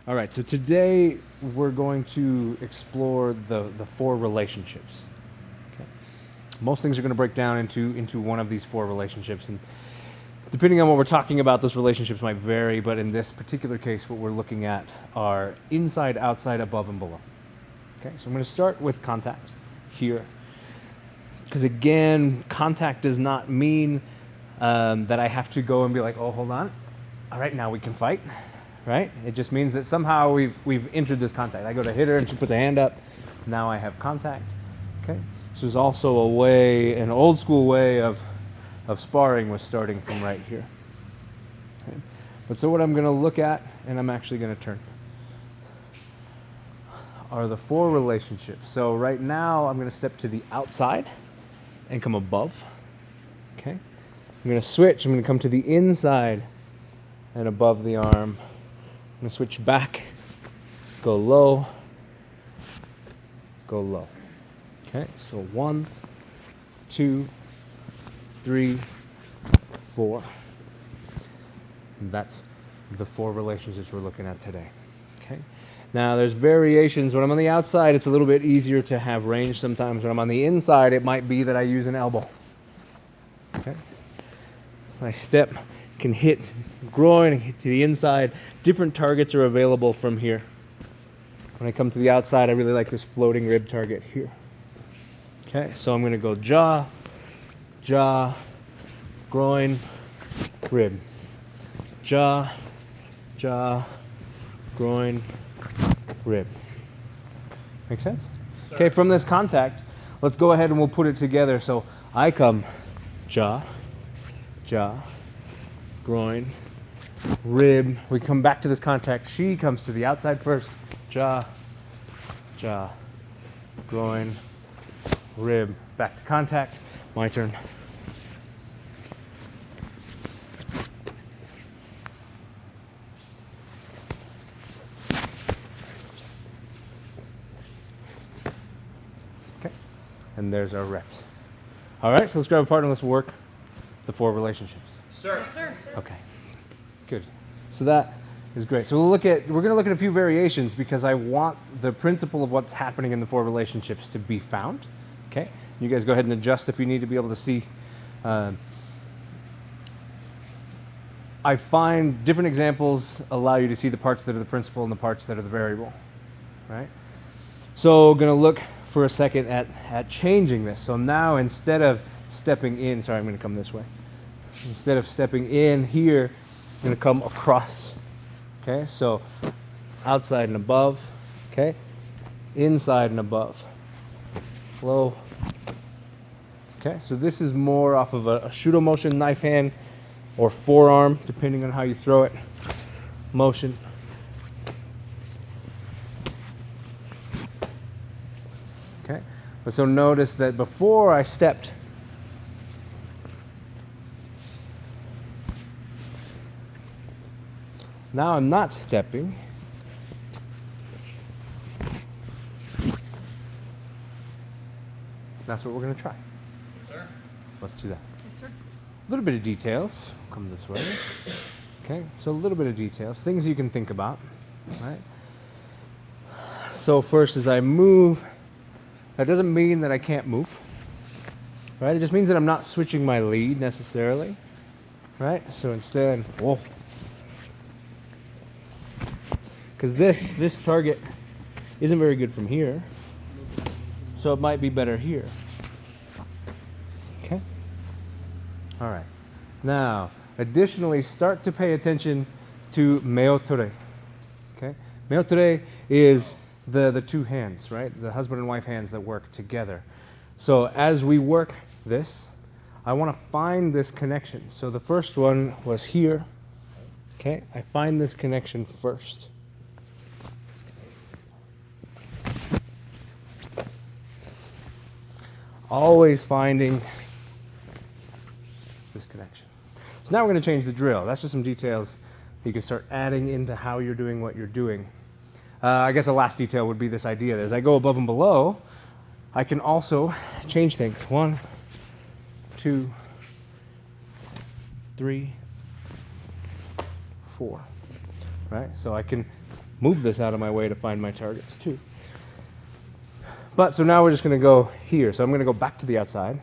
All right, so today we're going to explore the four relationships. Okay. Most things are going to break down into one of these four relationships, and depending on what we're talking about, those relationships might vary, but in this particular case, what we're looking at are inside, outside, above, and below. Okay, so I'm going to start with contact here, because again, contact does not mean that I have to go and be like, oh, hold on, all right, now we can fight. Right? It just means that somehow we've entered this contact. I go to hit her and she puts a hand up. Now I have contact. Okay. This was also a way, an old school way of sparring was starting from right here. Okay. But so what I'm going to look at, and I'm actually going to turn, are the four relationships. So right now I'm going to step to the outside and come above. Okay. I'm going to switch. I'm going to come to the inside and above the arm. I'm going to switch back, go low, go low. Okay, so 1, 2, 3, 4. And that's the four relationships we're looking at today. Okay. Now there's variations. When I'm on the outside, it's a little bit easier to have range sometimes. When I'm on the inside, it might be that I use an elbow. Okay. So I step, can hit groin and hit to the inside. Different targets are available from here. When I come to the outside, I really like this floating rib target here. Okay, so I'm going to go jaw, jaw, groin, rib. Jaw, jaw, groin, rib. Make sense? Okay, from this contact, let's go ahead and we'll put it together. So I come jaw, jaw, groin, rib. We come back to this contact. She comes to the outside first. Jaw, jaw, groin, rib. Back to contact. My turn. Okay. And there's our reps. All right, so let's grab a partner. Let's work the four relationships. Sir. Yes, sir. Okay, good. So that is great. So we're going to look at a few variations because I want the principle of what's happening in the four relationships to be found. Okay, you guys go ahead and adjust if you need to be able to see. I find different examples allow you to see the parts that are the principle and the parts that are the variable. Right. So going to look for a second at changing this. So now instead of stepping in, sorry, I'm going to come this way. Instead of stepping in here, I'm going to come across. Okay, so outside and above. Okay, inside and above. Low. Okay, so this is more off of a shudo motion, knife hand, or forearm, depending on how you throw it. Motion. Okay, but so notice that before I stepped, now I'm not stepping. That's what we're going to try. Sir. Let's do that. Yes, sir. A little bit of details. Come this way. Okay, so a little bit of details. Things you can think about. Right? So first as I move, that doesn't mean that I can't move. Right? It just means that I'm not switching my lead necessarily. Right? So instead, whoa. Because this target isn't very good from here, so it might be better here. Okay? All right. Now, additionally, start to pay attention to meotore. Okay? Meotore is the two hands, right? The husband and wife hands that work together. So as we work this, I want to find this connection. So the first one was here. Okay? I find this connection first. Always finding this connection. So now we're going to change the drill. That's just some details you can start adding into how you're doing what you're doing. I guess the last detail would be this idea that as I go above and below, I can also change things. 1, 2, 3, 4. Right? So I can move this out of my way to find my targets too. But so now we're just going to go here. So I'm going to go back to the outside.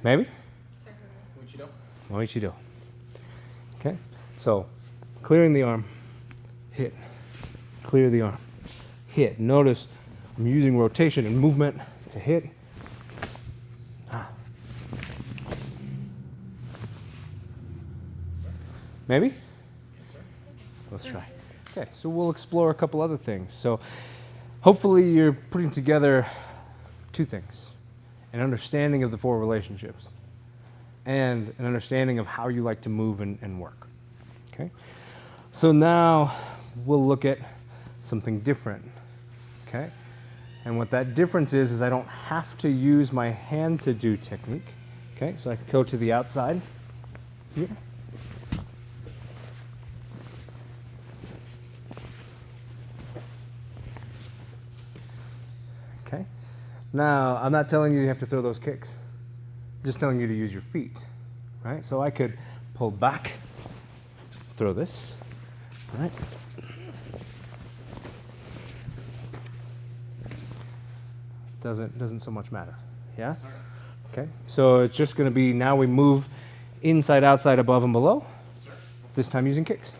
Maybe? Moichido. Okay, so clearing the arm, hit, clear the arm, hit. Notice I'm using rotation and movement to hit. Maybe? Yes, sir. Let's try. Okay, so we'll explore a couple other things. So hopefully you're putting together two things: an understanding of the four relationships and an understanding of how you like to move and work. Okay? So now we'll look at something different. Okay? And what that difference is I don't have to use my hand to do technique. Okay? So I can go to the outside here. Okay? Now, I'm not telling you have to throw those kicks. I'm just telling you to use your feet, right? So I could pull back, throw this, right? Doesn't so much matter, yeah? Okay, so it's just going to be, now we move inside, outside, above, and below, this time using kicks.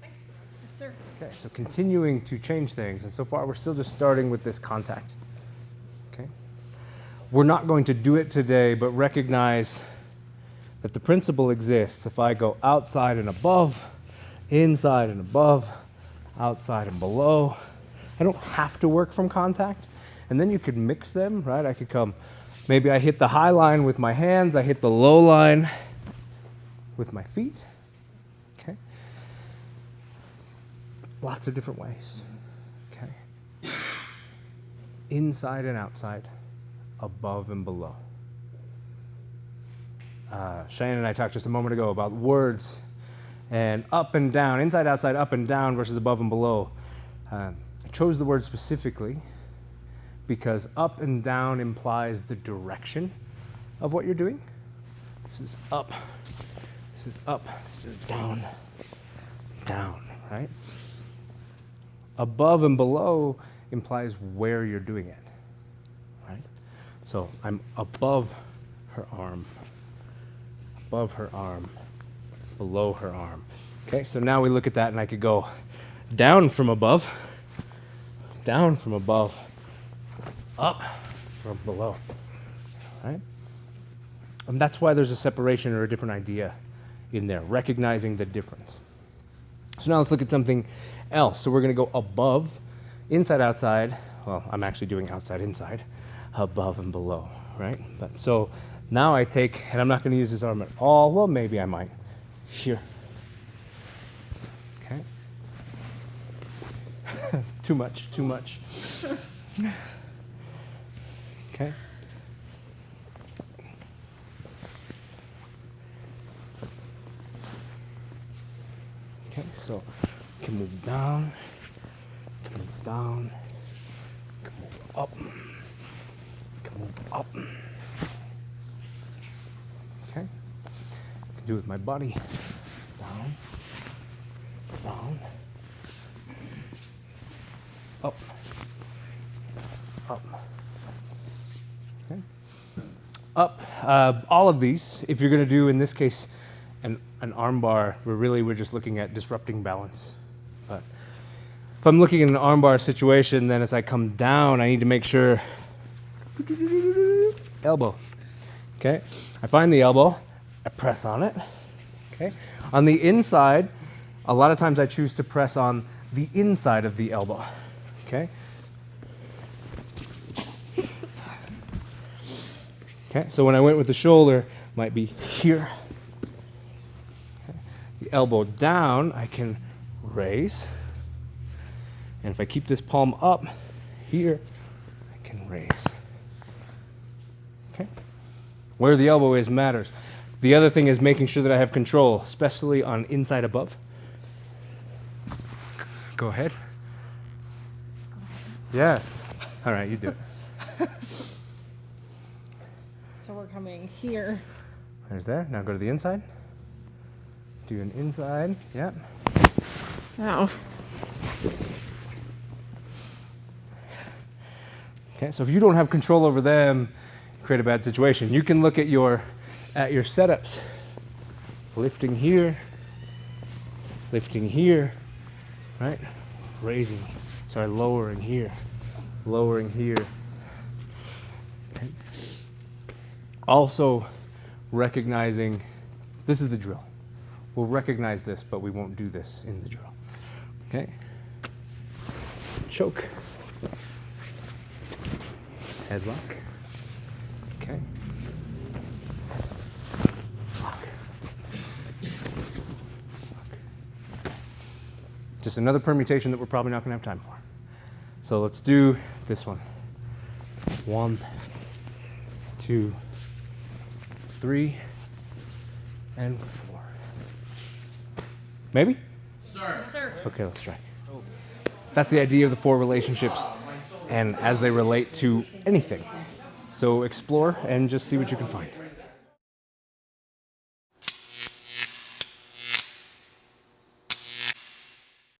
Yes, sir. Okay, so continuing to change things, and so far we're still just starting with this contact. Okay, we're not going to do it today, but recognize that the principle exists. If I go outside and above, inside and above, outside and below, I don't have to work from contact. And then you could mix them, right? I could come, maybe I hit the high line with my hands, I hit the low line with my feet. Okay. Lots of different ways. Okay. Inside and outside, above and below. Cheyenne and I talked just a moment ago about words and up and down, inside, outside, up and down versus above and below. I chose the word specifically because up and down implies the direction of what you're doing. This is up, this is up, this is down, down, right? Above and below implies where you're doing it, right? So I'm above her arm, below her arm. Okay, so now we look at that and I could go down from above, up from below, right? And that's why there's a separation or a different idea in there, recognizing the difference. So now let's look at something else. So we're going to go above, inside, outside. Well, I'm actually doing outside, inside, above and below, right? But so now I take, and I'm not going to use this arm at all. Well, maybe I might. Here. Okay. Too much. Okay. Okay, so you can move down, you can move down, you can move up, you can move up. Okay, I can do it with my body. Down, down, up, up. Okay, up. All of these, if you're going to do, in this case, an arm bar, we're just looking at disrupting balance. But if I'm looking at an arm bar situation, then as I come down, I need to make sure, elbow. Okay, I find the elbow, I press on it. Okay, on the inside, a lot of times I choose to press on the inside of the elbow. Okay. Okay, so when I went with the shoulder, might be here. Okay. The elbow down, I can raise. And if I keep this palm up here, I can raise. Okay. Where the elbow is matters. The other thing is making sure that I have control, especially on inside above. Go ahead. Yeah. All right, you do it. So we're coming here. There's there. Now go to the inside. Do an inside. Yep. Wow. Okay, so if you don't have control over them, create a bad situation. You can look at your setups. Lifting here, right? Lowering here, lowering here. Okay. Also recognizing, this is the drill. We'll recognize this, but we won't do this in the drill. Okay? Choke. Headlock. Okay. Lock. Just another permutation that we're probably not going to have time for. So let's do this one. 1, 2, 3, and 4. Maybe? Yes, sir. Okay, let's try. That's the idea of the 4 relationships and as they relate to anything. So explore and just see what you can find.